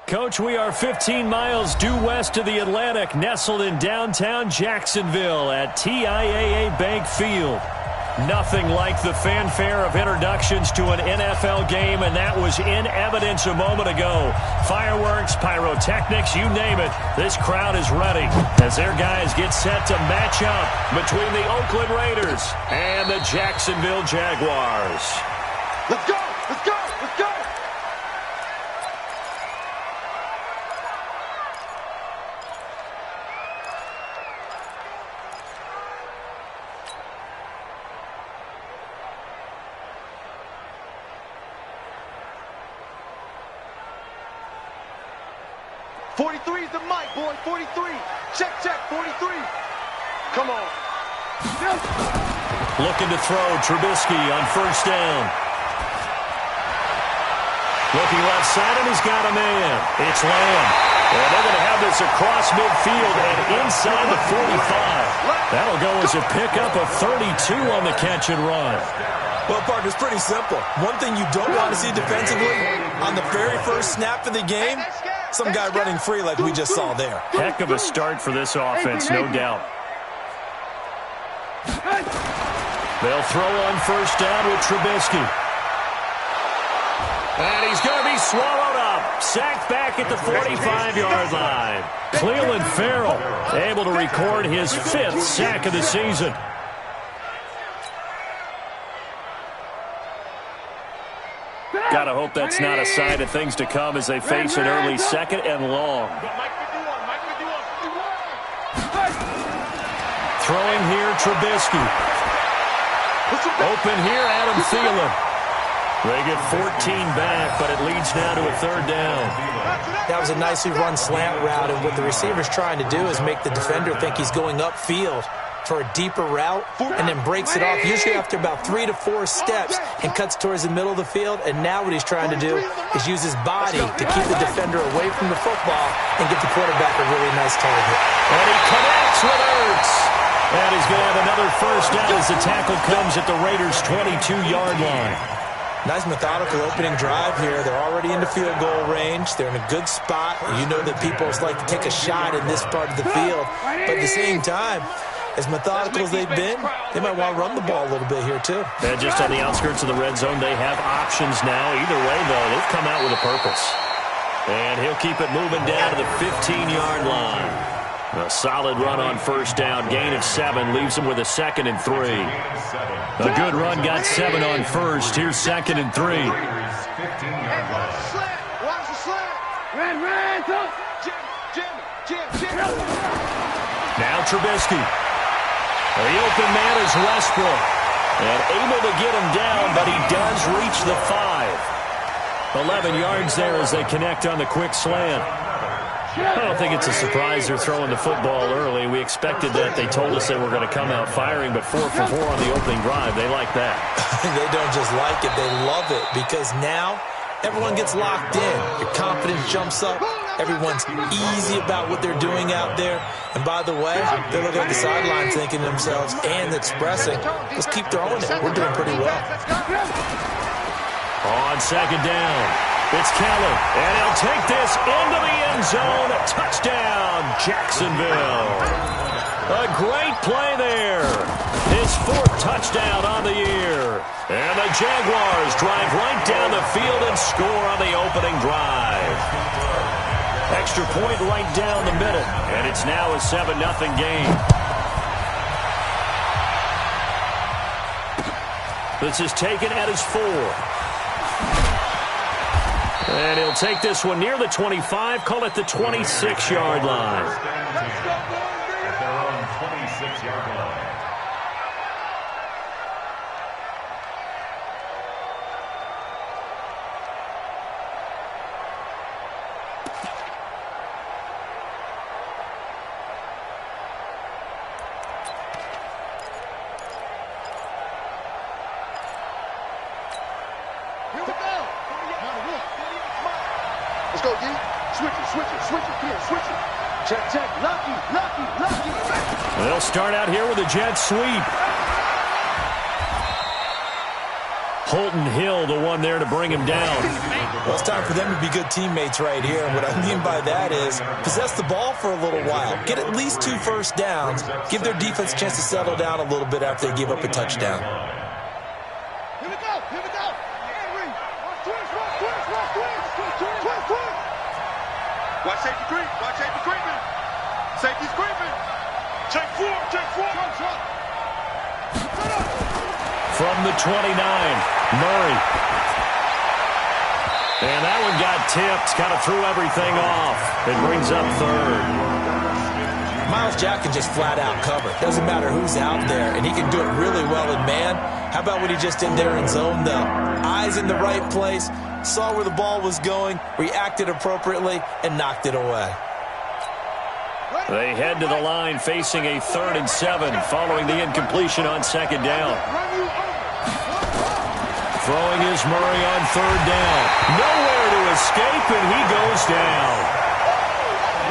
Coach, we are 15 miles due west of the Atlantic, nestled in downtown Jacksonville at TIAA Bank Field. Nothing like the fanfare of introductions to an NFL game, and that was in evidence a moment ago. Fireworks, pyrotechnics, you name it. This crowd is ready as their guys get set to match up between the Oakland Raiders and the Jacksonville Jaguars. Let's go! Let's go! Let's go! '43 is the mic, boy. 43. Check, check. 43. Come on. Looking to throw. Trubisky on first down. Looking left side, and he's got a man. It's Lamb. And they're going to have this across midfield and inside the 45. That'll go as a pickup of 32 on the catch and run. Well, Parker, it's pretty simple. One thing you don't want to see defensively, on the very first snap of the game, some guy running free like we just saw there. Heck of a start for this offense, no doubt. They'll throw on first down with Trubisky. And he's going to be swallowed up. Sacked back at the 45-yard line. Clelin Ferrell able to record his 5th sack of the season. Gotta hope that's not a sign of things to come as they face an early second and long. Throwing here, Trubisky. Open here, Adam Thielen. They get 14 back, but it leads now to a 3rd down. That was a nicely run slant route, and what the receiver's trying to do is make the defender think he's going upfield for a deeper route, and then breaks it off, usually after about 3 to 4 steps, and cuts towards the middle of the field. And now what he's trying to do is use his body to keep the defender away from the football and get the quarterback a really nice target. And he connects with Ertz. And he's going to have another first down as the tackle comes at the Raiders' 22-yard line. Nice methodical opening drive here. They're already into field goal range. They're in a good spot. You know that people like to take a shot in this part of the field. But at the same time, as methodical as they've been, they might want to run the ball a little bit here too. And just on the outskirts of the red zone, they have options now. Either way, though, they've come out with a purpose. And he'll keep it moving down to the 15-yard line. A solid run on first down. Gain of 7 leaves him with a 2nd and 3. A good run got 7 on first. Here's 2nd and 3. Now Trubisky. The open man is Westbrook. And able to get him down, but he does reach the 5. 11 yards there as they connect on the quick slant. I don't think it's a surprise they're throwing the football early. We expected that. They told us they were going to come out firing, but 4 for 4 on the opening drive. They like that. They don't just like it. They love it because now everyone gets locked in. Your confidence jumps up. Everyone's easy about what they're doing out there. And by the way, they're looking at the sideline thinking to themselves and expressing, let's keep throwing it. We're doing pretty well. On second down, it's Kellen, and he'll take this into the end zone. Touchdown, Jacksonville. A great play there. His 4th touchdown on the year. And the Jaguars drive right down the field and score on the opening drive. Extra point right down the middle, and it's now a 7-0 game. This is taken at his 4. And he'll take this one near the 25, call it the 26-yard line. At their own 26-yard line. Let's go, D. Switch it. Come on, switch it. Check. Lucky. They'll start out here with a jet sweep. Holton Hill, the one there to bring him down. Well, it's time for them to be good teammates right here. And what I mean by that is possess the ball for a little while. Get at least 2 first downs. Give their defense a chance to settle down a little bit after they give up a touchdown. Here we go. Here we go. Henry. Twist. Watch safety creep. Watch safety creeping. Safety's creeping. Check 4. From the 29, Murray. And that one got tipped, kind of threw everything off. It brings up third. Myles Jack can just flat out cover. Doesn't matter who's out there, and he can do it really well in man. How about what he just did there in zone, though? Eyes in the right place, saw where the ball was going, reacted appropriately, and knocked it away. They head to the line facing a 3rd and 7 following the incompletion on 2nd down. Throwing is Murray on 3rd down. Nowhere to escape, and he goes down.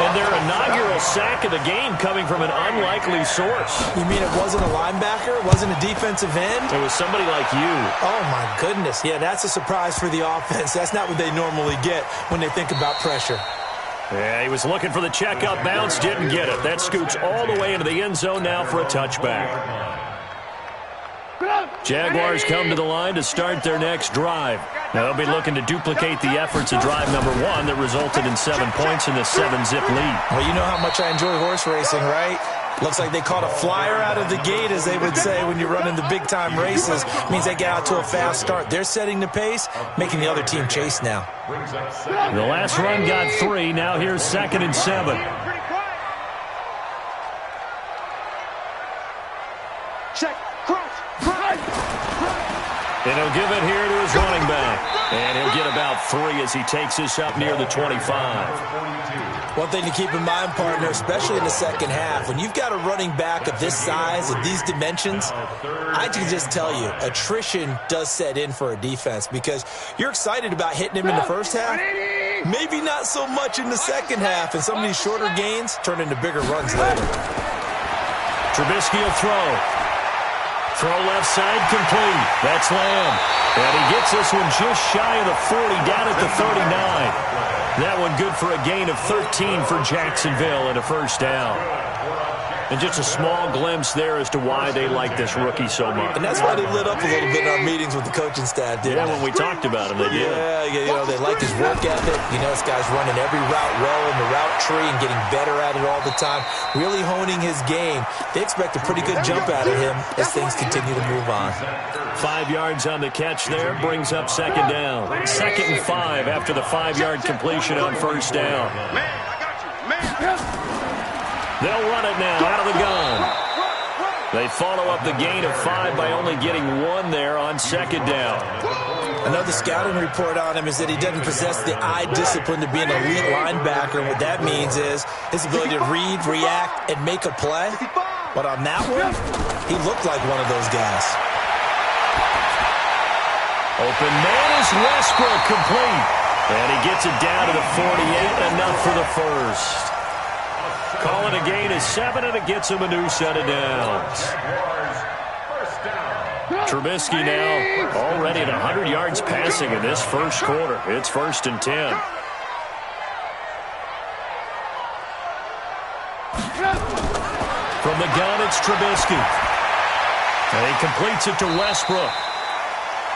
And their inaugural sack of the game coming from an unlikely source. You mean it wasn't a linebacker? It wasn't a defensive end? It was somebody like you. Oh, my goodness. Yeah, that's a surprise for the offense. That's not what they normally get when they think about pressure. Yeah, he was looking for the checkup bounce, didn't get it. That scoots all the way into the end zone now for a touchback. Jaguars come to the line to start their next drive. Now they'll be looking to duplicate the efforts of drive number 1 that resulted in 7 points in the 7-zip lead. Well, you know how much I enjoy horse racing, right? Looks like they caught a flyer out of the gate, as they would say when you're running the big-time races. It means they get out to a fast start. They're setting the pace, making the other team chase now. The last run got 3. Now here's 2nd and 7. Check. Crouch. And he'll give it here to his running back. And he'll get about 3 as he takes this up near the 25. One thing to keep in mind, partner, especially in the second half, when you've got a running back of this size, of these dimensions, I can just tell you, attrition does set in for a defense because you're excited about hitting him in the first half. Maybe not so much in the second half, and some of these shorter gains turn into bigger runs later. Trubisky will throw. Throw left side complete. That's Lamb. And he gets this one just shy of the 40, down at the 39. That one good for a gain of 13 for Jacksonville and a first down. And just a small glimpse there as to why they like this rookie so much. And that's why they lit up a little bit in our meetings with the coaching staff, didn't they? When we talked about him, they did. Yeah, you know, they like his work ethic. You know, this guy's running every route well in the route tree and getting better at it all the time, really honing his game. They expect a pretty good jump out of him as things continue to move on. 5 yards on the catch there, brings up 2nd down. 2nd and 5 after the 5-yard completion on first down. Man, I got you. Man. They'll run it now out of the gun. They follow up the gain of 5 by only getting 1 there on 2nd down. Another scouting report on him is that he doesn't possess the eye discipline to be an elite linebacker. What that means is his ability to read, react, and make a play. But on that one, he looked like one of those guys. Open man is Westbrook, complete. And he gets it down to the 48, enough for the first. Calling a gain of 7, and it gets him a new set of downs. Trubisky now already at 100 yards passing in this first quarter. It's 1st and 10. From the gun, it's Trubisky. And he completes it to Westbrook.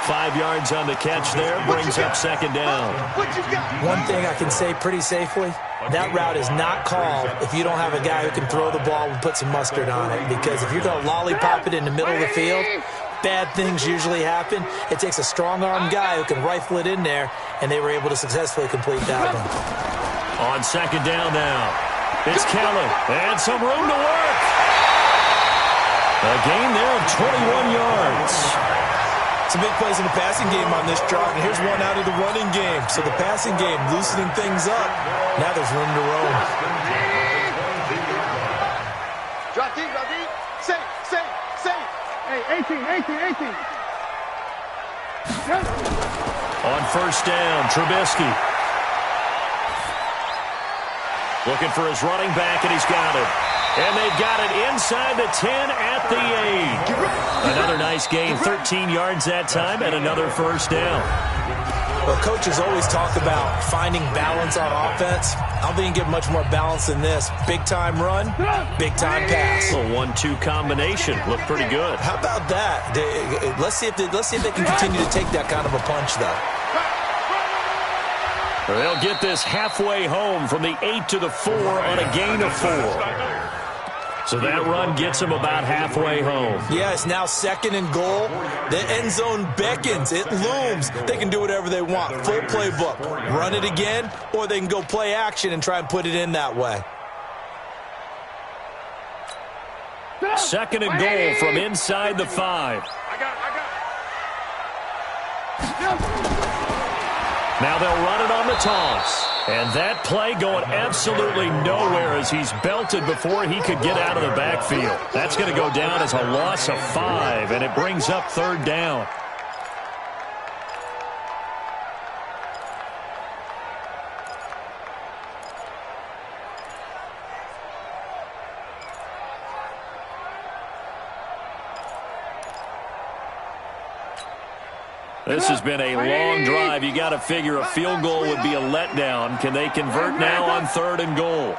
5 yards on the catch there, brings up 2nd down. One thing I can say pretty safely, that route is not called if you don't have a guy who can throw the ball and put some mustard on it. Because if you're going to lollipop it in the middle of the field, bad things usually happen. It takes a strong-arm guy who can rifle it in there, and they were able to successfully complete that one. On 2nd down now, it's Kelly, and some room to work. A gain there of 21 yards. Some big plays in the passing game on this drive, and here's one out of the running game. So the passing game loosening things up. Now there's room to roam. Drop deep. Safe. Hey, 18. On 1st down, Trubisky. Looking for his running back, and he's got it. And they've got it inside the 10 at the 8. Another nice gain, 13 yards that time, and another first down. Well, coaches always talk about finding balance on offense. I don't think you can get much more balance than this. Big-time run, big-time pass. A 1-2 combination. Looked pretty good. How about that? Let's see if they can continue to take that kind of a punch, though. They'll get this halfway home from the 8 to the 4 on a gain of 4. So that run gets them about halfway home. Yeah, it's now 2nd and goal. The end zone beckons. It looms. They can do whatever they want. Full playbook. Run it again, or they can go play action and try and put it in that way. 2nd and goal from inside the 5. Now they'll run it on the toss. And that play going absolutely nowhere as he's belted before he could get out of the backfield. That's going to go down as a loss of 5, and it brings up 3rd down. This has been a long drive. You got to figure a field goal would be a letdown. Can they convert now on 3rd and goal?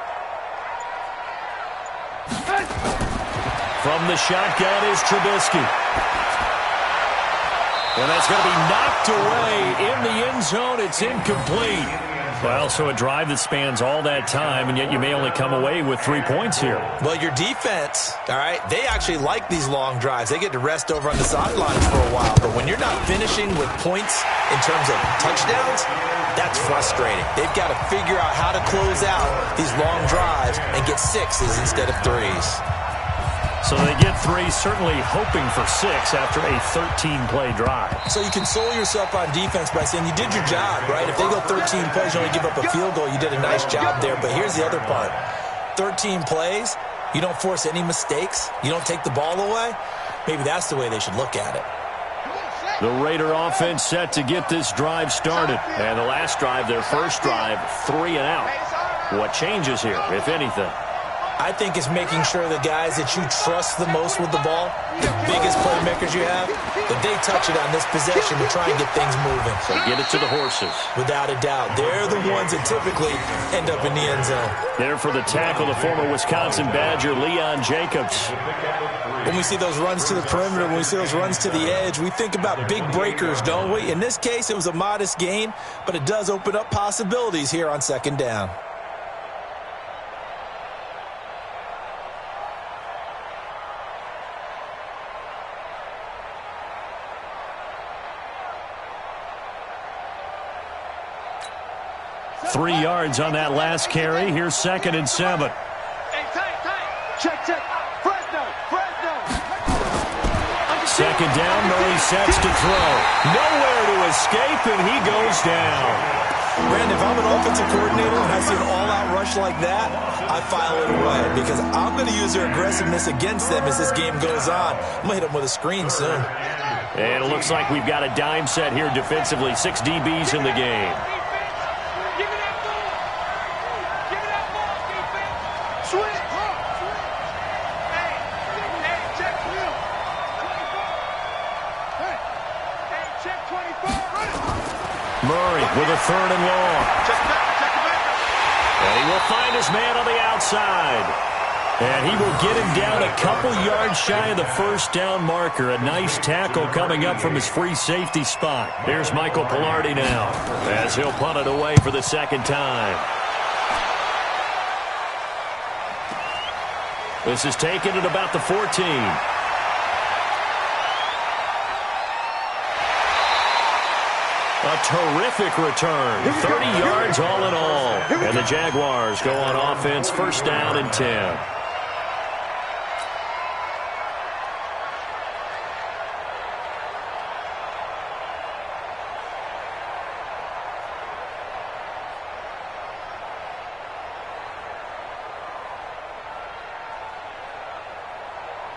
From the shotgun is Trubisky. And that's going to be knocked away in the end zone. It's incomplete. Well, so a drive that spans all that time, and yet you may only come away with 3 points here. Well, your defense, all right, they actually like these long drives. They get to rest over on the sidelines for a while. But when you're not finishing with points in terms of touchdowns, that's frustrating. They've got to figure out how to close out these long drives and get 6s instead of 3s. So they get 3, certainly hoping for 6 after a 13-play drive. So you console yourself on defense by saying you did your job, right? If they go 13 plays, you only give up a field goal, you did a nice job there. But here's the other part. 13 plays, you don't force any mistakes, you don't take the ball away. Maybe that's the way they should look at it. The Raider offense set to get this drive started. And the last drive, their first drive, 3 and out. What changes here, if anything? I think it's making sure the guys that you trust the most with the ball, the biggest playmakers you have, that they touch it on this possession to try and get things moving. So get it to the horses. Without a doubt. They're the ones that typically end up in the end zone. There for the tackle, the former Wisconsin Badger, Leon Jacobs. When we see those runs to the perimeter, when we see those runs to the edge, we think about big breakers, don't we? In this case, it was a modest gain, but it does open up possibilities here on 2nd down. Three yards on that last carry. Here's 2nd and 7. Check. Fresno. 2nd down. Murray sets to throw. Nowhere to escape, and he goes down. Brandon, if I'm an offensive coordinator and I see an all-out rush like that, I file it away because I'm going to use their aggressiveness against them as this game goes on. I'm going to hit them with a screen soon. And it looks like we've got a dime set here defensively. 6 DBs in the game. Murray with a 3rd and long. And he will find his man on the outside. And he will get him down a couple yards shy of the 1st down marker. A nice tackle coming up from his free safety spot. Here's Michael Palardy now as he'll punt it away for the 2nd time. This is taken at about the 14. A terrific return. 30 yards all in all. And the Jaguars go on offense, 1st down and 10.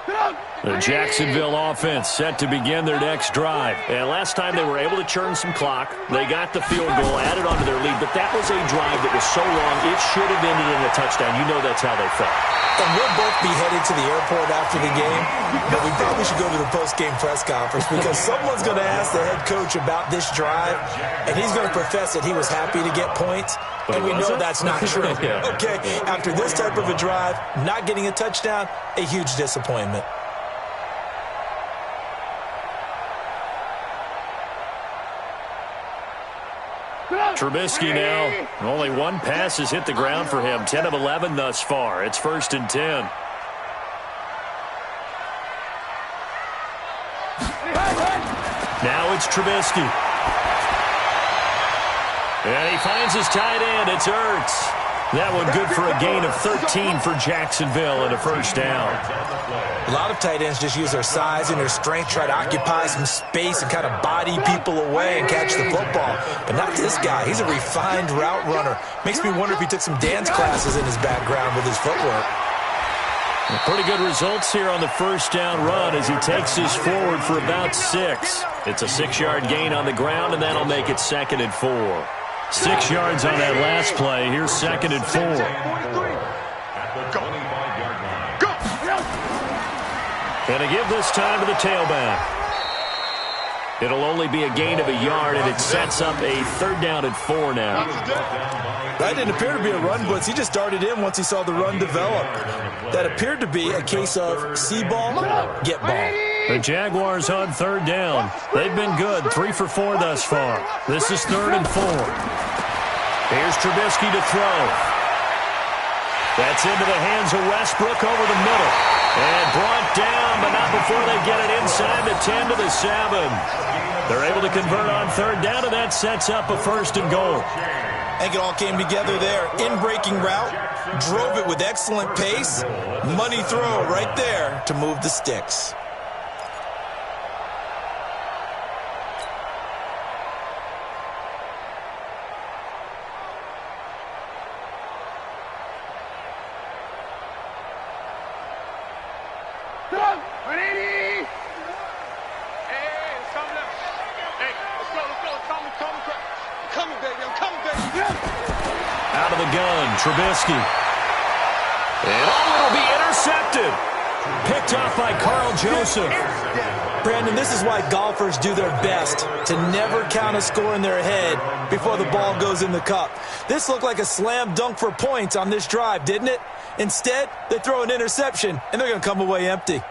The Jacksonville offense set to begin their next drive. And last time they were able to churn some clock. They got the field goal, added onto their lead. But that was a drive that was so long, it should have ended in a touchdown. You know that's how they felt. And we'll both be headed to the airport after the game. But we probably should go to the post-game press conference because someone's going to ask the head coach about this drive. And he's going to profess that he was happy to get points. And we know that's not true. Yeah. Okay, after this type of a drive, not getting a touchdown, a huge disappointment. Trubisky now. Only one pass has hit the ground for him. 10 of 11 thus far. It's 1st and 10. Now it's Trubisky. And he finds his tight end. It's Ertz. That one good for a gain of 13 for Jacksonville and a 1st down. A lot of tight ends just use their size and their strength, try to occupy some space and kind of body people away and catch the football. But not this guy. He's a refined route runner. Makes me wonder if he took some dance classes in his background with his footwork. Pretty good results here on the 1st down run as he takes us forward for about 6. It's a 6-yard gain on the ground, and that'll make it 2nd and 4. 6 yards on that last play. Here's 2nd and 4. And to give this time to the tailback. It'll only be a gain of a yard, and it sets up a 3rd down and 4 now. That didn't appear to be a run blitz. He just started in once he saw the run develop. That appeared to be a case of see ball, get ball. The Jaguars on 3rd down. They've been good, 3 for 4 thus far. This is 3rd and 4. Here's Trubisky to throw. That's into the hands of Westbrook over the middle. And brought down, but not before they get it inside the 10 to the 7. They're able to convert on 3rd down, and that sets up a 1st and goal. I think it all came together there. In-breaking route, drove it with excellent pace. Money throw right there to move the sticks. Out of the gun, Trubisky. And it'll be intercepted. Picked off by Carl Joseph. Brandon, this is why golfers do their best to never count a score in their head before the ball goes in the cup. This looked like a slam dunk for points on this drive, didn't it? Instead, they throw an interception, and they're going to come away empty.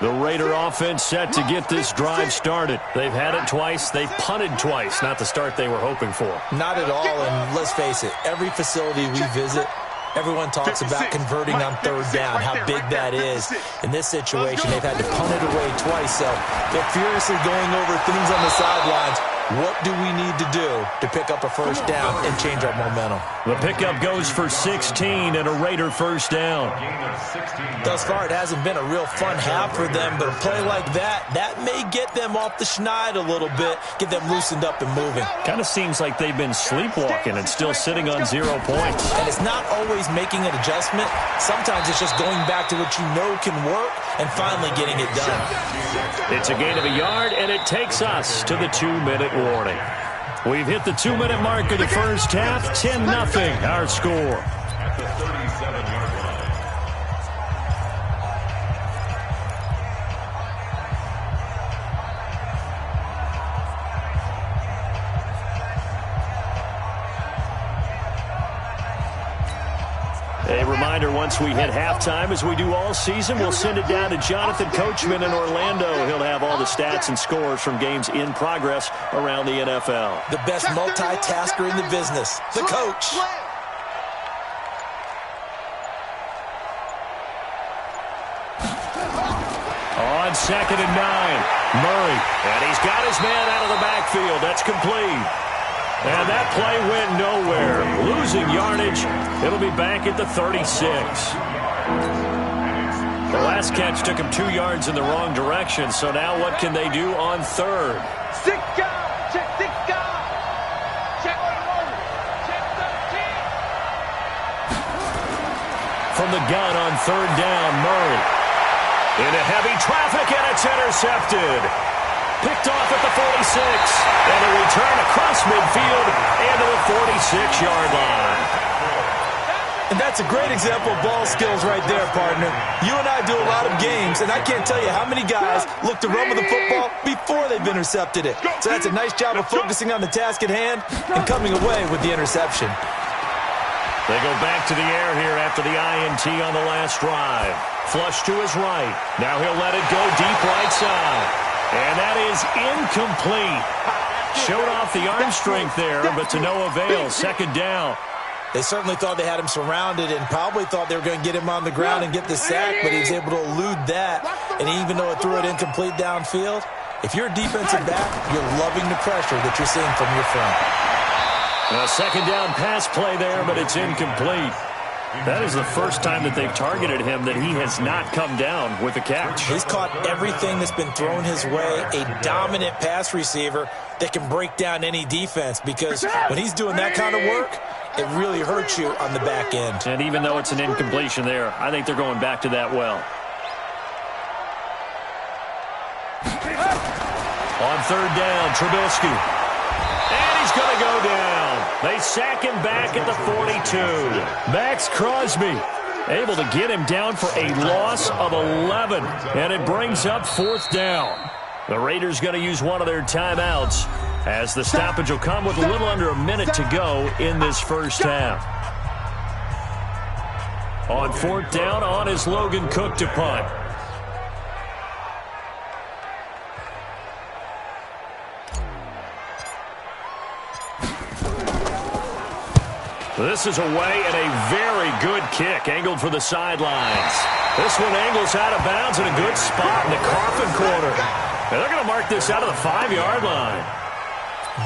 The Raider offense set to get this drive started. They've had it twice. They've punted twice. Not the start they were hoping for. Not at all, and let's face it, every facility we visit, everyone talks about converting on 3rd down, how big that is. In this situation, they've had to punt it away twice, so they're furiously going over things on the sidelines. What do we need to do to pick up a 1st down and change our momentum? The pickup goes for 16 and a Raider 1st down. Thus far, it hasn't been a real fun half for them, but a play like that may get them off the schneid a little bit, get them loosened up and moving. Kind of seems like they've been sleepwalking and still sitting on 0 points. And it's not always making an adjustment. Sometimes it's just going back to what you know can work and finally getting it done. It's a gain of a yard, and it takes us to the 2-minute warning. We've hit the 2-minute mark of the first half. 10-0 our score. At the 37-yard line. A reminder, once we hit halftime, as we do all season, we'll send it down to Jonathan Coachman in Orlando. He'll have all the stats and scores from games in progress around the NFL. The best multitasker in the business, the coach. On 2nd and 9, Murray. And he's got his man out of the backfield. That's complete. And that play went nowhere. Losing yardage. It'll be back at the 36. The last catch took him 2 yards in the wrong direction. So now what can they do on 3rd? from the gun on third down. Murray into heavy traffic, and it's intercepted. Picked off at the 46, and a return across midfield into the 46-yard line. And that's a great example of ball skills right there, partner. You and I do a lot of games, and I can't tell you how many guys look to run with the football before they've intercepted it. So that's a nice job of focusing on the task at hand and coming away with the interception. They go back to the air here after the INT on the last drive. Flush to his right. Now he'll let it go deep right side. And that is incomplete. Showed off the arm strength there, but to no avail. Second down. They certainly thought they had him surrounded and probably thought they were going to get him on the ground and get the sack, but he was able to elude that. And even though it threw it incomplete downfield, if you're a defensive back, you're loving the pressure that you're seeing from your front. A second down pass play there, but it's incomplete. That is the first time that they've targeted him that he has not come down with a catch. He's caught everything that's been thrown his way, a dominant pass receiver that can break down any defense, because when he's doing that kind of work, it really hurts you on the back end. And even though it's an incompletion there, I think they're going back to that well. On third down, Trubisky. And he's going to go down. They sack him back at the 42. Max Crosby able to get him down for a loss of 11. And it brings up fourth down. The Raiders going to use one of their timeouts as the stoppage will come with a little under a minute to go in this first half. On fourth down, on is Logan Cook to punt. This is away and a very good kick, angled for the sidelines. This one angles out of bounds in a good spot in the coffin corner. And they're going to mark this out of the 5-yard line.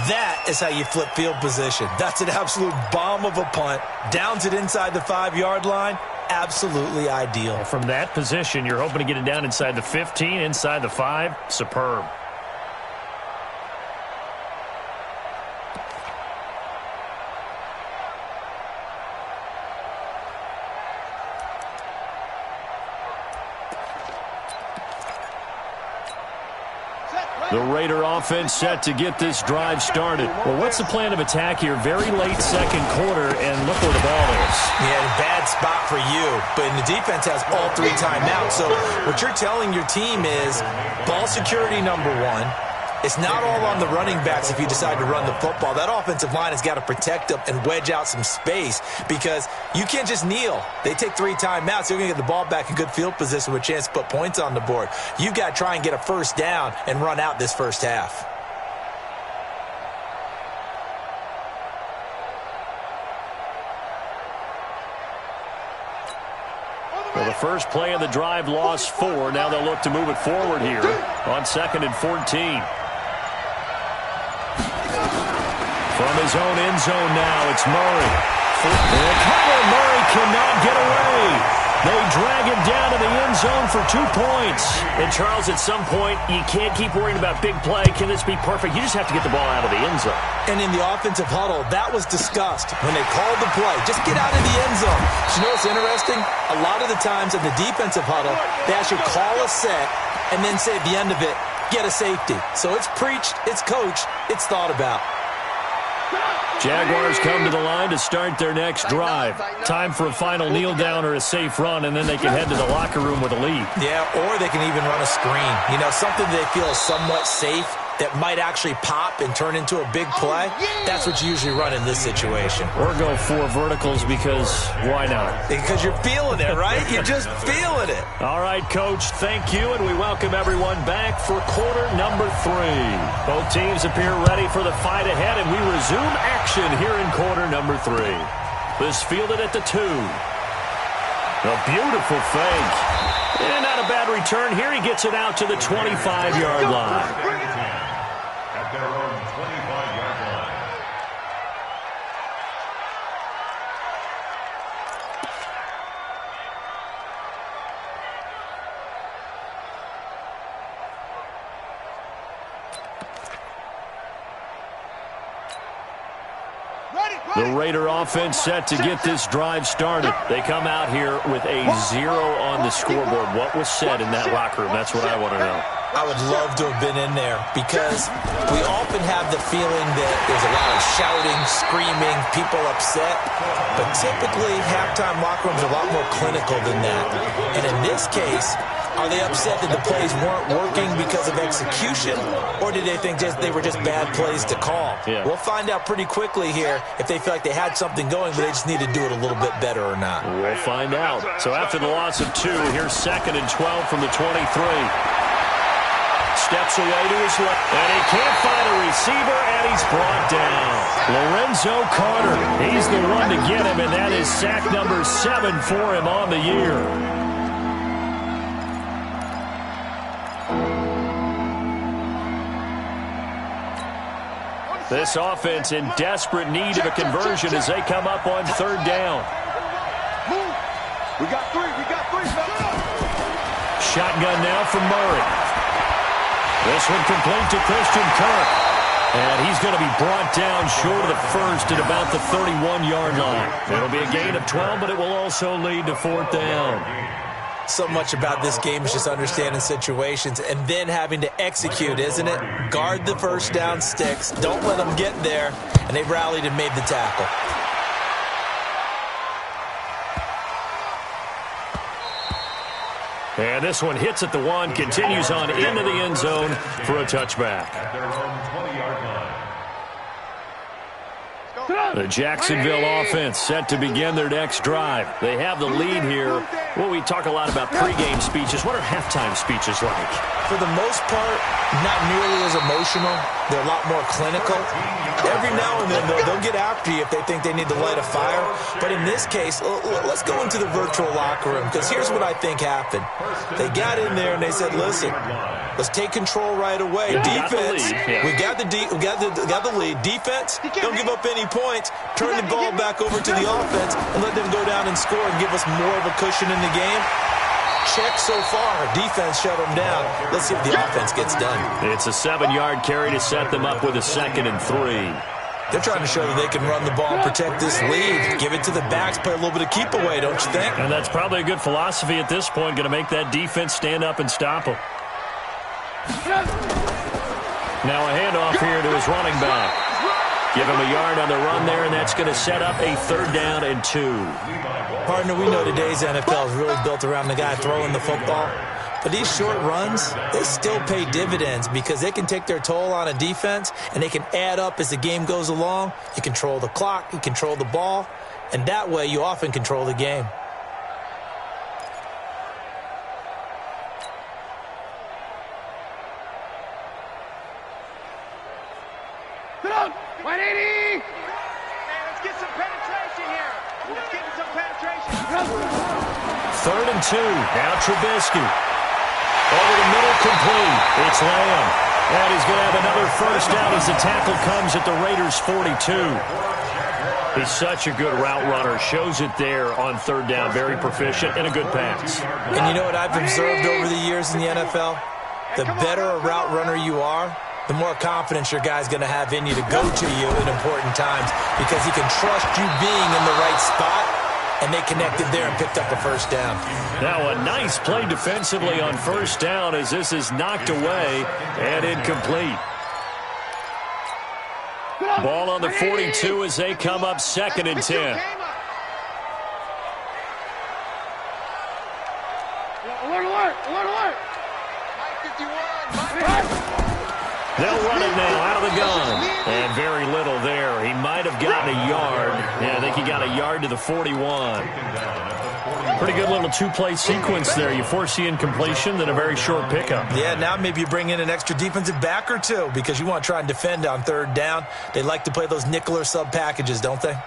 That is how you flip field position. That's an absolute bomb of a punt. Downs it inside the 5-yard line. Absolutely ideal. From that position, you're hoping to get it down inside the 15, inside the 5. Superb. The Raider offense set to get this drive started. Well, what's the plan of attack here? Very late second quarter, and look where the ball is. Yeah, bad spot for you. But the defense has all 3 timeouts. So what you're telling your team is ball security number 1. It's not all on the running backs if you decide to run the football. That offensive line has got to protect them and wedge out some space, because you can't just kneel. They take 3 timeouts. They're going to get the ball back in good field position with a chance to put points on the board. You got to try and get a first down and run out this first half. Well, the first play of the drive lost 4. Now they'll look to move it forward here on 2nd and 14. From his own end zone now, it's Murray. And Kyler Murray cannot get away. They drag him down to the end zone for 2 points. And, Charles, at some point, you can't keep worrying about big play. Can this be perfect? You just have to get the ball out of the end zone. And in the offensive huddle, that was discussed when they called the play. Just get out of the end zone. But you know what's interesting? A lot of the times in the defensive huddle, they actually call a set and then say at the end of it, get a safety. So it's preached, it's coached, it's thought about. Jaguars come to the line to start their next drive. Time for a final kneel down or a safe run, and then they can head to the locker room with a lead. Yeah, or they can even run a screen. You know, something they feel is somewhat safe that might actually pop and turn into a big play. That's what you usually run in this situation. Or go 4 verticals, because why not? Because you're feeling it, right? You're just feeling it. All right, Coach, thank you, and we welcome everyone back for quarter number 3. Both teams appear ready for the fight ahead, and we resume action here in quarter number 3. This fielded at the 2. A beautiful fake. And not a bad return here. He gets it out to the 25-yard line. At their own 25-yard line. The Raider offense set to get this drive started. They come out here with a 0 on the scoreboard. What was said in that locker room? That's what I want to know. I would love to have been in there because we often have the feeling that there's a lot of shouting, screaming, people upset. But typically, halftime locker rooms are a lot more clinical than that. And in this case, are they upset that the plays weren't working because of execution, or did they think they were just bad plays to call? Yeah. We'll find out pretty quickly here if they feel like they had something going, but they just need to do it a little bit better or not. We'll find out. So after the loss of 2, here's 2nd and 12 from the 23. Steps away to his left, and he can't find a receiver, and he's brought down. Lorenzo Carter, he's the one to get him, and that is sack number 7 for him on the year. This offense in desperate need of a conversion as they come up on 3rd down. Move. We got 3. Shotgun now from Murray. This one complete to Christian Kirk. And he's going to be brought down short of the first at about the 31-yard line. It'll be a gain of 12, but it will also lead to 4th down. So much about this game is just understanding situations and then having to execute, isn't it? Guard the first down sticks. Don't let them get there. And they rallied and made the tackle. And this one hits at the 1, continues on into the end zone for a touchback. At their own 20-yard line. The Jacksonville offense set to begin their next drive. They have the lead here. Well, we talk a lot about pregame speeches. What are halftime speeches like? For the most part, not nearly as emotional. They're a lot more clinical. Every now and then, they'll get after you if they think they need to light a fire. But in this case, let's go into the virtual locker room, because here's what I think happened. They got in there and they said, listen, let's take control right away. Defense, we got the lead. Defense, don't give up any points. Turn the ball back over to the offense and let them go down and score and give us more of a cushion in the game. Check so far. Defense shut them down. Let's see if the offense gets done. It's a 7-yard carry to set them up with a 2nd and 3. They're trying to show that they can run the ball and protect this lead. Give it to the backs, play a little bit of keep away, don't you think? And that's probably a good philosophy at this point, going to make that defense stand up and stop them. Now a handoff here to his running back. Give him a yard on the run there, and that's going to set up a 3rd down and 2. Partner, we know today's NFL is really built around the guy throwing the football. But these short runs, they still pay dividends because they can take their toll on a defense, and they can add up as the game goes along. You control the clock, you control the ball, and that way you often control the game. Sit down. 180. Let's get some penetration here. Let's get some penetration. 3rd and 2. Now Trubisky. Over the middle, complete. It's Lamb. And he's going to have another first down as the tackle comes at the Raiders' 42. He's such a good route runner. Shows it there on 3rd down. Very proficient and a good pass. And you know what I've observed over the years in the NFL? The better a route runner you are, the more confidence your guy's going to have in you to go to you in important times because he can trust you being in the right spot, and they connected there and picked up a first down. Now a nice play defensively on 1st down as this is knocked away and incomplete. Ball on the 42 as they come up 2nd and 10. Alert. They'll run it now out of the gun. And very little there. He might have gotten a yard. Yeah, I think he got a yard to the 41. Pretty good little 2-play sequence there. You force the incompletion, then a very short pickup. Yeah, now maybe you bring in an extra defensive back or two because you want to try and defend on 3rd down. They like to play those nickel or sub packages, don't they?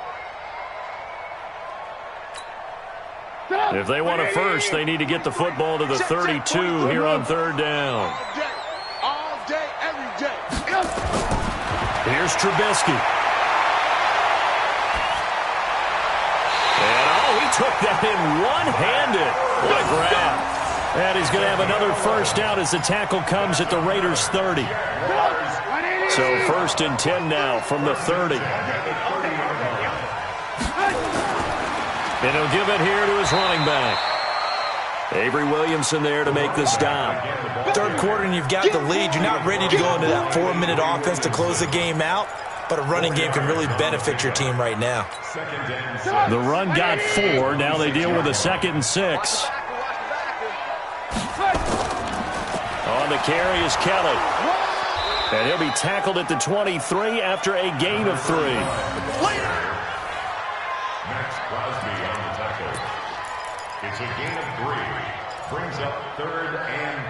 If they want a first, they need to get the football to the 32 here on 3rd down. All day, every day. Here's Trubisky. And, he took that in one-handed. What a grab. And he's going to have another first down as the tackle comes at the Raiders' 30. So 1st and 10 now from the 30. And he'll give it here to his running back. Avery Williamson there to make the stop. Third quarter and you've got the lead. You're not ready to go into that 4-minute offense to close the game out, but a running game can really benefit your team right now. The run got 4. Now they deal with a 2nd and 6. On the carry is Kelly. And he'll be tackled at the 23 after a gain of 3. Max Crosby on the tackle. It's a gain of 3. Brings up 3rd and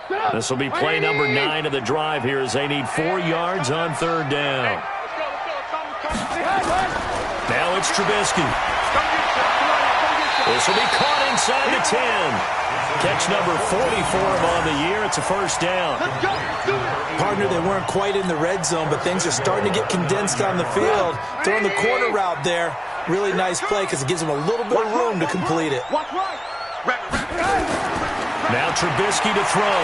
4. This will be play number 9 of the drive here as they need 4 yards on 3rd down. Now it's Trubisky. This will be caught inside the 10. Catch number 40 for him on the year. It's a 1st down. Partner, they weren't quite in the red zone, but things are starting to get condensed on the field. Throwing the corner route there. Really nice play because it gives them a little bit of room to complete it. Now Trubisky to throw.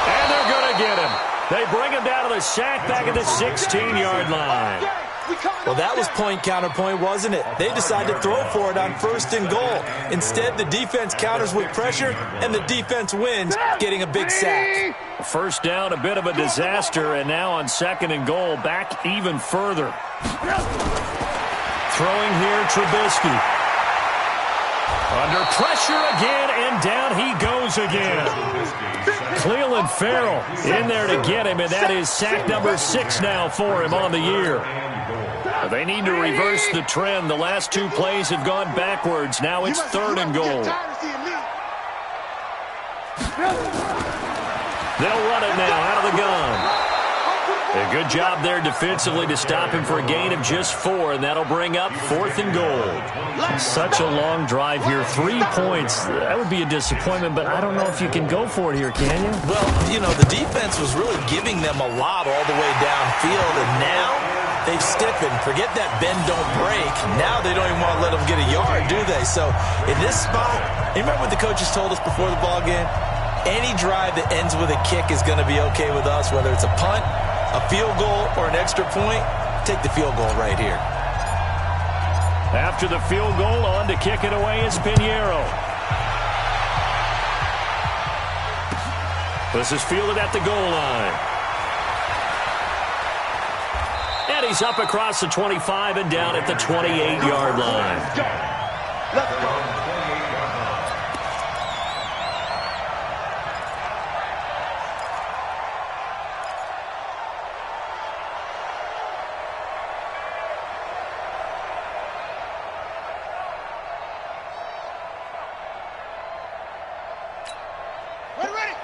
And they're going to get him. They bring him down to the sack back at the 16-yard line. Well, that was point counterpoint, wasn't it? They decided to throw for it on 1st and goal. Instead, the defense counters with pressure, and the defense wins, getting a big sack. 1st down, a bit of a disaster, and now on 2nd and goal, back even further. Throwing here, Trubisky. Under pressure again, and down he goes again. Clelin Ferrell in there to get him, and that is sack number 6 now for him on the year. They need to reverse the trend. The last 2 plays have gone backwards. Now it's 3rd and goal. They'll run it now out of the gun. A good job there defensively to stop him for a gain of just 4, and that'll bring up 4th and goal. Such a long drive here. 3 points. That would be a disappointment, but I don't know if you can go for it here, can you? Well, you know, the defense was really giving them a lot all the way downfield, and now they've stiffened. Forget that bend, don't break. Now they don't even want to let them get a yard, do they? So in this spot, you remember what the coaches told us before the ball game? Any drive that ends with a kick is going to be okay with us, whether it's a punt, a field goal, or an extra point. Take the field goal right here. After the field goal, on to kick it away is Pinheiro. This is fielded at the goal line. And he's up across the 25 and down at the 28-yard line. Let's go.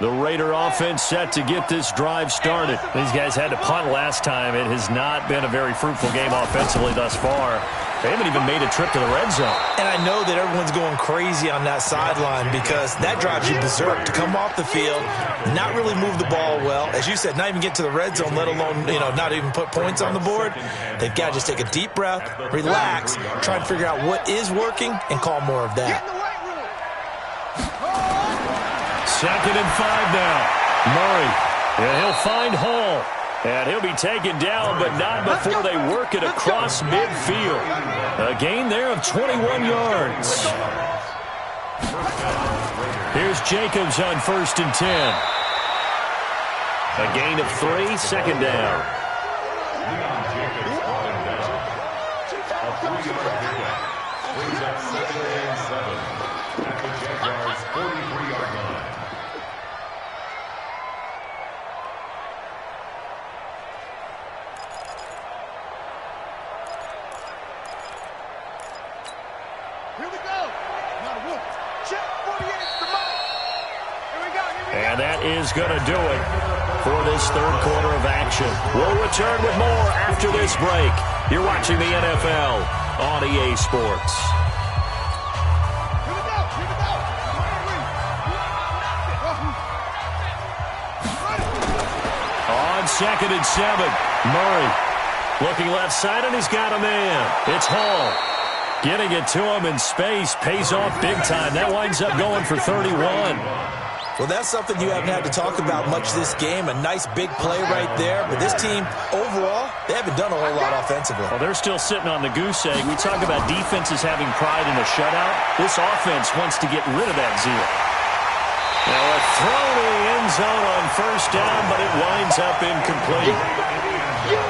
The Raider offense set to get this drive started. These guys had to punt last time. It has not been a very fruitful game offensively thus far. They haven't even made a trip to the red zone. And I know that everyone's going crazy on that sideline because that drives you berserk to come off the field, not really move the ball well. As you said, not even get to the red zone, let alone, not even put points on the board. They've got to just take a deep breath, relax, try and figure out what is working, and call more of that. 2nd and 5 now. Murray. And he'll find Hall. And he'll be taken down, but not before they work it across midfield. A gain there of 21 yards. Here's Jacobs on 1st and 10. A gain of 3, 2nd down. Brings up 2nd and 7 at the Jaguars' 43-yard line. And that is going to do it for this 3rd quarter of action. We'll return with more after this break. You're watching the NFL on EA Sports. On 2nd and 7, Murray looking left side, and he's got a man. It's Hall. Getting it to him in space pays off big time. That winds up going for 31. Well, that's something you haven't had to talk about much this game. A nice big play right there. But this team, overall, they haven't done a whole lot offensively. Well, they're still sitting on the goose egg. We talk about defenses having pride in a shutout. This offense wants to get rid of that zeal. Now a throw to the end zone on first down, but it winds up incomplete.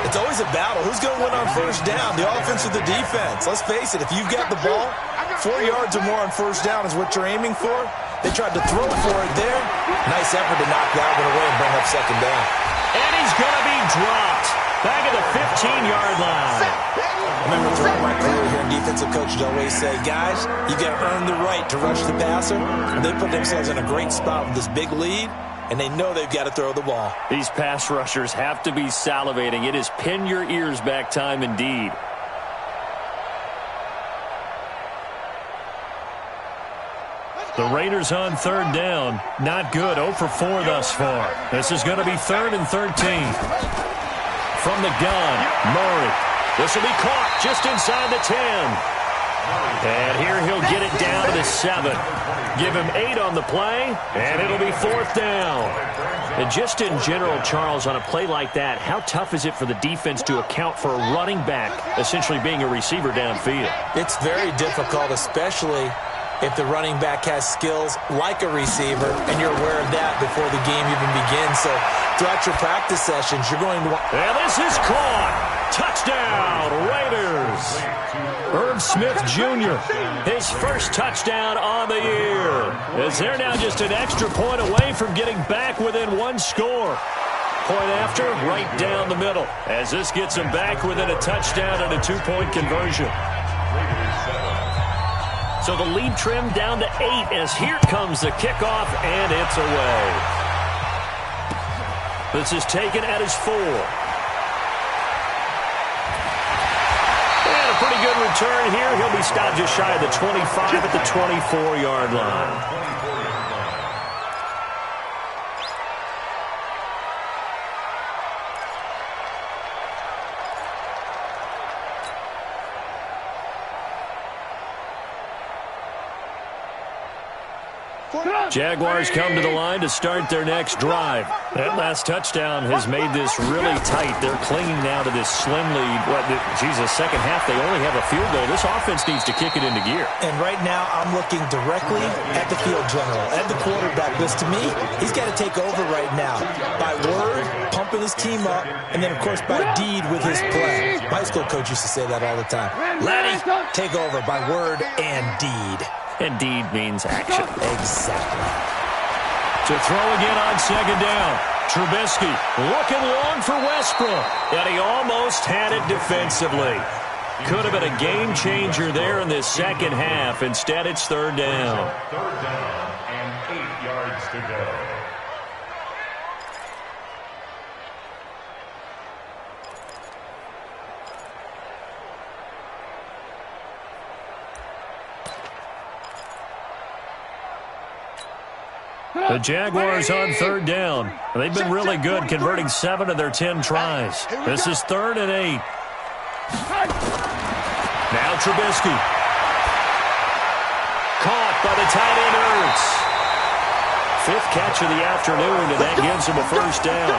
It's always a battle. Who's going to win on first down, the offense or the defense? Let's face it, if you've got the ball, 4 yards or more on first down is what you're aiming for. They tried to throw for it there. Nice effort to knock that one away and bring up second down. And he's going to be dropped back at the 15-yard line. I remember throughout my career here in defensive coaches always say, guys, you got to earn the right to rush the passer. And they put themselves in a great spot with this big lead, and they know they've got to throw the ball. These pass rushers have to be salivating. It is pin your ears back time indeed. The Raiders on third down. Not good. 0 for 4 thus far. This is going to be 3rd and 13. From the gun, Murray. This will be caught just inside the 10. And here he'll get it down to the 7. Give him 8 on the play, and it'll be 4th down. And just in general, Charles, on a play like that, how tough is it for the defense to account for a running back essentially being a receiver downfield? It's very difficult, especially if the running back has skills like a receiver, and you're aware of that before the game even begins. So throughout your practice sessions, you're going to want... And this is caught. Touchdown, Raiders. Herb Smith Jr., his first touchdown on the year. As they're now just an extra point away from getting back within 1 score. Point after, right down the middle. As this gets them back within a touchdown and a 2-point conversion. So the lead trimmed down to 8 as here comes the kickoff, and it's away. This is taken at his 4. And a pretty good return here. He'll be stopped just shy of the 25 at the 24-yard line. Jaguars come to the line to start their next drive. That last touchdown has made this really tight. They're clinging now to this slim lead. Second half, they only have a field goal. This offense needs to kick it into gear. And right now, I'm looking directly at the field general, at the quarterback. Because to me, he's got to take over right now. By word, pumping his team up, and then, of course, by deed with his play. My school coach used to say that all the time. Laddie, take over by word and deed. Indeed means action. Exactly. To throw again on second down. Trubisky looking long for Westbrook. And he almost had it defensively. Could have been a game changer there in this second half. Instead, it's 3rd down. 3rd down and 8 yards to go. The Jaguars on 3rd down. They've been really good, converting 7 of their 10 tries. This is 3rd and 8. Now Trubisky. Caught by the tight end Ertz. 5th catch of the afternoon, and that gives him a first down.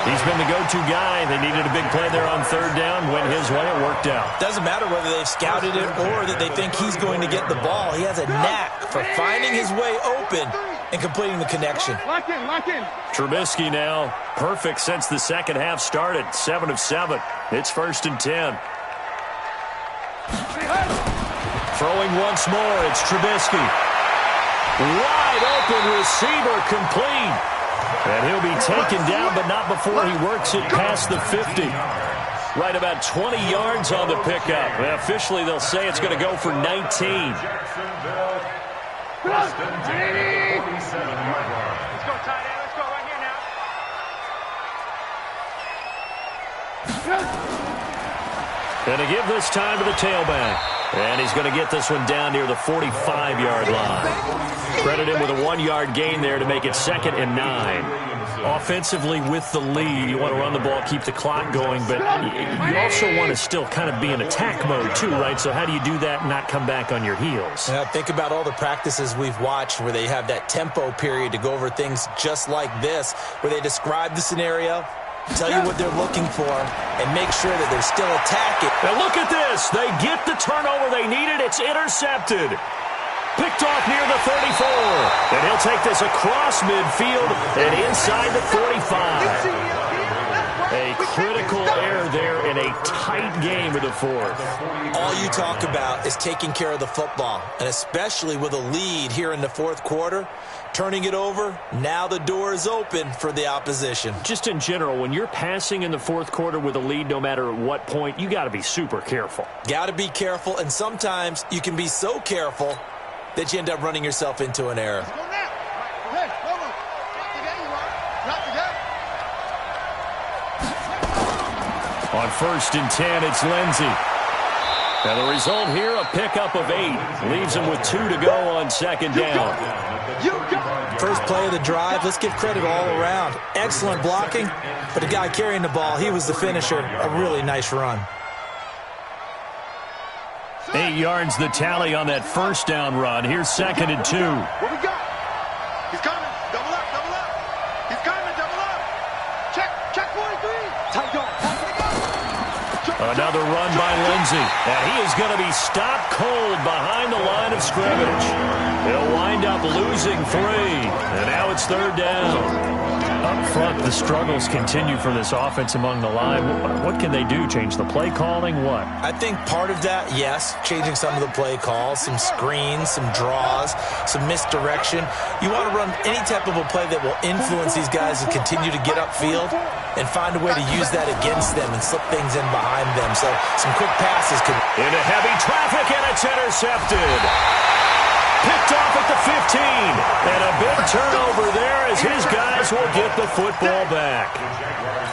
He's been the go-to guy. They needed a big play there on 3rd down. Went his way. It worked out. Doesn't matter whether they've scouted it or that they think he's going to get the ball. He has a knack for finding his way open and completing the connection. Lock in, lock in. Trubisky now perfect since the second half started. 7 of 7. It's 1st and 10. Throwing once more. It's Trubisky. Wide open receiver complete. And he'll be taken down, but not before he works it past the 50. Right about 20 yards on the pickup. And officially, they'll say it's going to go for 19. Jacksonville. Preston taking it 47-yard line. Let's go, tight end. Let's go right here now. And to give this time to the tailback. And he's going to get this one down near the 45-yard line. Credit him with a 1-yard gain there to make it 2nd and 9. Offensively with the lead, you want to run the ball, keep the clock going, but you also want to still kind of be in attack mode too, right? So how do you do that and not come back on your heels? Yeah, think about all the practices we've watched where they have that tempo period to go over things just like this, where they describe the scenario, tell you what they're looking for, and make sure that they're still attacking. Now look at this. They get the turnover they needed. It's intercepted. Picked off near the 34. And he'll take this across midfield and inside the 45. A critical error there in a tight game of the fourth. All you talk about is taking care of the football, and especially with a lead here in the fourth quarter, turning it over, now the door is open for the opposition. Just in general, when you're passing in the fourth quarter with a lead, no matter at what point, you got to be super careful. Got to be careful, and sometimes you can be so careful that you end up running yourself into an error. On 1st and 10, it's Lindsey. Now the result here, a pickup of 8. Leaves him with 2 to go on 2nd down. First play of the drive, let's give credit all around. Excellent blocking, but the guy carrying the ball, he was the finisher. A really nice run. 8 yards the tally on that 1st down run. Here's 2nd and 2. What we got? He's coming. Double up, double up. He's coming, double up. Check 43. Tight on. Another run by Lindsey. And he is going to be stopped cold behind the line of scrimmage. He'll wind up losing 3. And now it's 3rd down. Up front, the struggles continue for this offense among the line. What can they do? Change the play calling? What? I think part of that, yes, changing some of the play calls, some screens, some draws, some misdirection. You want to run any type of a play that will influence these guys to continue to get upfield and find a way to use that against them and slip things in behind them. So some quick passes could... Into heavy traffic, and it's intercepted. Picked off at the 15. And a big turnover there as his guys will get the football back.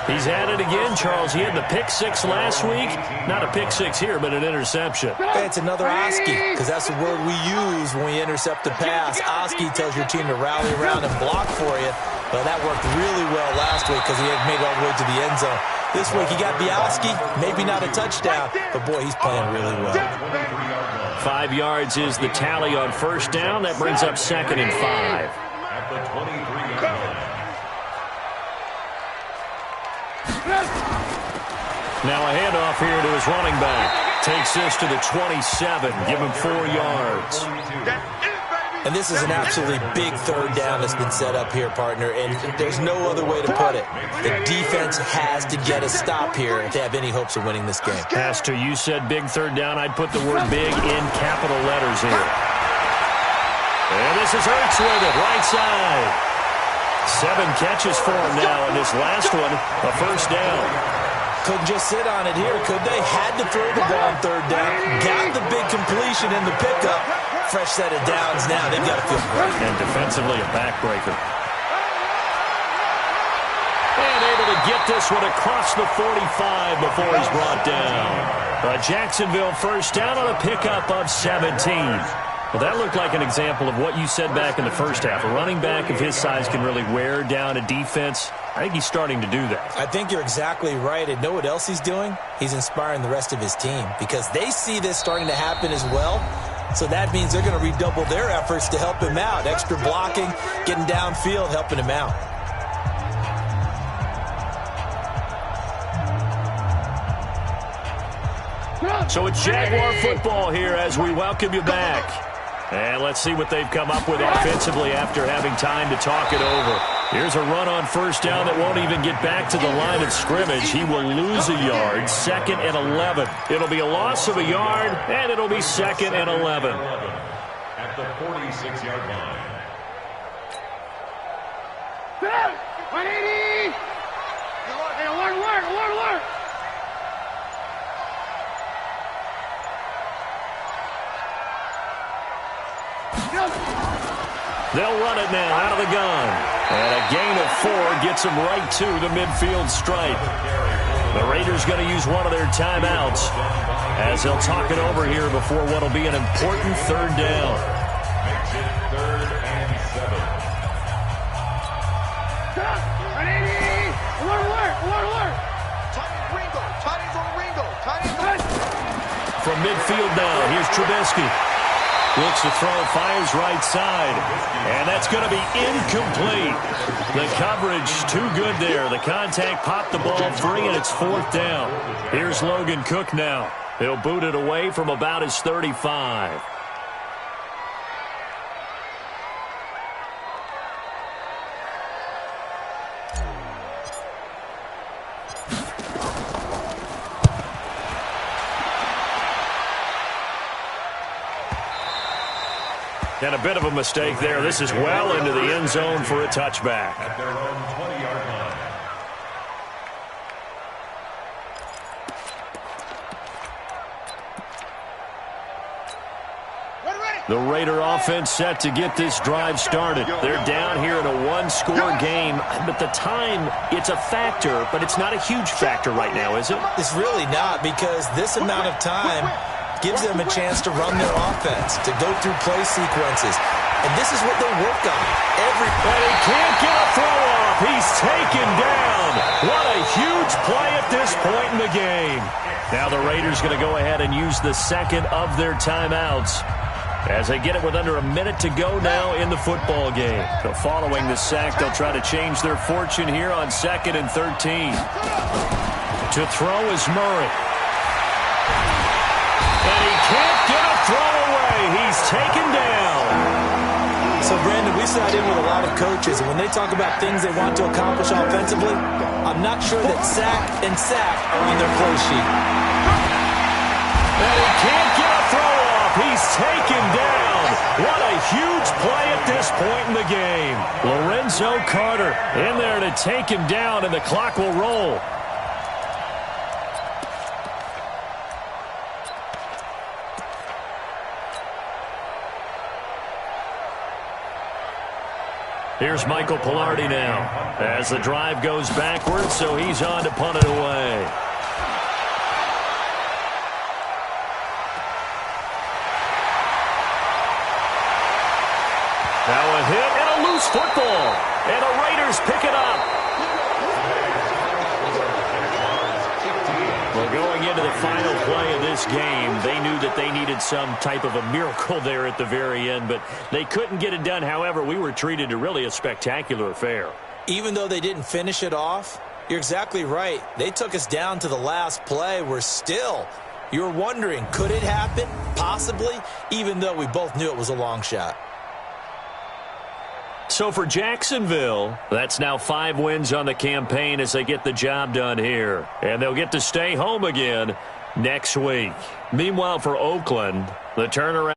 He's at it again, Charles. He had the pick 6 last week. Not a pick 6 here, but an interception. Hey, it's another Oski, because that's the word we use when we intercept a pass. Oski tells your team to rally around and block for you. But that worked really well last week because he had made it all the way to the end zone. This week he got Bialski, maybe not a touchdown, but boy, he's playing really well. 5 yards is the tally on 1st down. That brings up 2nd and 5. At the 23-yard line. Now a handoff here to his running back. Takes this to the 27. Give him 4 yards. And this is an absolutely big 3rd down that's been set up here, partner, and there's no other way to put it. The defense has to get a stop here if they have any hopes of winning this game. Pastor, you said big 3rd down. I'd put the word big in capital letters here. And this is Ertz with it, right side. 7 catches for him now, and this last one, a 1st down. Couldn't just sit on it here, could they? Had to throw the ball on 3rd down. Got the big completion in the pickup. Fresh set of downs now. They've got to feel great. And defensively, a backbreaker. And able to get this one across the 45 before he's brought down. A Jacksonville 1st down on a pickup of 17. Well, that looked like an example of what you said back in the 1st half. A running back of his size can really wear down a defense. I think he's starting to do that. I think you're exactly right. And know what else he's doing? He's inspiring the rest of his team because they see this starting to happen as well. So that means they're going to redouble their efforts to help him out. Extra blocking, getting downfield, helping him out. So it's Jaguar football here as we welcome you back. And let's see what they've come up with offensively after having time to talk it over. Here's a run on 1st down that won't even get back to the line of scrimmage. He will lose a yard, 2nd and 11. It'll be a loss of a yard, and it'll be 2nd and 11. At the 46-yard line. 180! Alert! They'll run it now out of the gun. And a gain of 4 gets them right to the midfield stripe. The Raiders going to use one of their timeouts as they'll talk it over here before what will be an important 3rd down. Makes it 3rd and 7. From midfield now, here's Trubisky. Looks to throw, fires right side. And that's going to be incomplete. The coverage too good there. The contact popped the ball free, and it's 4th down. Here's Logan Cook now. He'll boot it away from about his 35. And a bit of a mistake there. This is well into the end zone for a touchback. At their own 20-yard line. The Raider offense set to get this drive started. They're down here in a one-score game, but the time, it's a factor, but it's not a huge factor right now, is it? It's really not, because this amount of time gives them a chance to run their offense, to go through play sequences. And this is what they work on. And he can't get a throw off. He's taken down. What a huge play at this point in the game. Now the Raiders going to go ahead and use the second of their timeouts as they get it with under a minute to go now in the football game. So following the sack, they'll try to change their fortune here on 2nd and 13. To throw is Murray. And he can't get a throw away. He's taken down. So, Brandon, we sat in with a lot of coaches, and when they talk about things they want to accomplish offensively, I'm not sure that sack and sack are on their play sheet. And he can't get a throw off. He's taken down. What a huge play at this point in the game. Lorenzo Carter in there to take him down, and the clock will roll. Here's Michael Palardy now as the drive goes backwards, so he's on to punt it away. Now a hit and a loose football, and the Raiders pick it up. Well, going into the final play of this game, they knew that they needed some type of a miracle there at the very end, but they couldn't get it done. However, we were treated to really a spectacular affair. Even though they didn't finish it off, you're exactly right. They took us down to the last play. We're still, you're wondering, could it happen? Possibly, even though we both knew it was a long shot. So for Jacksonville, that's now 5 wins on the campaign as they get the job done here. And they'll get to stay home again next week. Meanwhile, for Oakland, the turnaround.